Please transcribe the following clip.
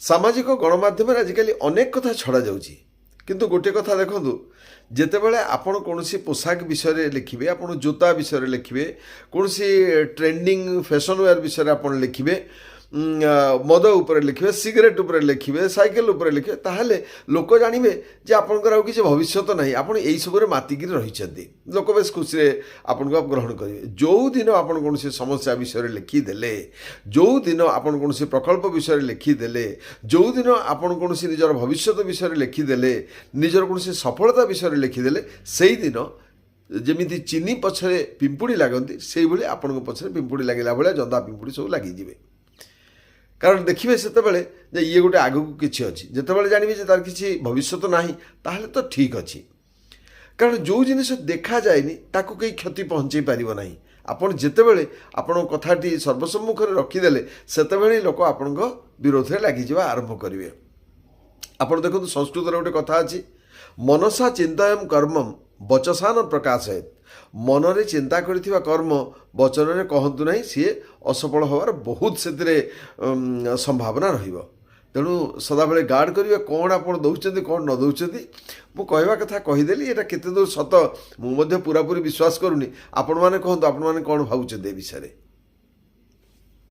सामाजिक गणमाध्यम आजिकल अनेक कथा छड़ा जाउची किंतु गोटे कथा देखु जितेबाला आपण कौन पोशाक विषय लिखे आपण जोता विषय लिखे कौन ट्रेंडिंग फैशन वेयर विषय आप लिखे मद उपर लिखे सिगरेट उपर लिखे साइकेल उपर लिखे ताहले लोक जानवे जे आपंकर आउ किसी भविष्य ना आप सब मातिक रही लोक बेस खुशी आपन को ग्रहण करेंगे जो दिन आप कौन समस्या विषय लिखिदे जो दिन आप कौन प्रकल्प विषय लिखिदे जो दिन आप कौन निजर भविष्य विषय लिखिदे निजर कौन सफलता विषय लिखिदे से दिन जमी चीनी पछरे पिंपुड़ी लगती से भाई आपण पछरे पिंपुड़ी लगे भाया जंदा पिंपुड़ी सब लगिजे कारण देखिए से ये गोटे आग को किसी अच्छी जिते जानवे तार किसी भविष्य ना ताहले तो ठीक अच्छी कारण जो जिनिस देखा जाएनी ताकू कहीं क्षति पहुँचे पार ना आपड़ जितेबले आपण कथाटी सर्वसम्मुख में रखिदे से लोक आपण विरोध में लगिज आरंभ करेंगे। आपड़ देखो संस्कृत गोटे कथा अच्छी मनसा चिंतायम कर्मम वचसा न प्रकाशयत मनरे चिंता करिथिबा कर्म वचन रे कहतु नहीं सी असफल होवार बहुत से संभावना रहिबो। तेणु सदाबले गार्ड करिवे कौन आप दौरान कौन न दौरान मु कहवा कथा कहीदेली एटा केते दूर सत मु पूरापूरी विश्वास करूनी आपण माने कहतु आपण माने कौन भावुछे ए विषय।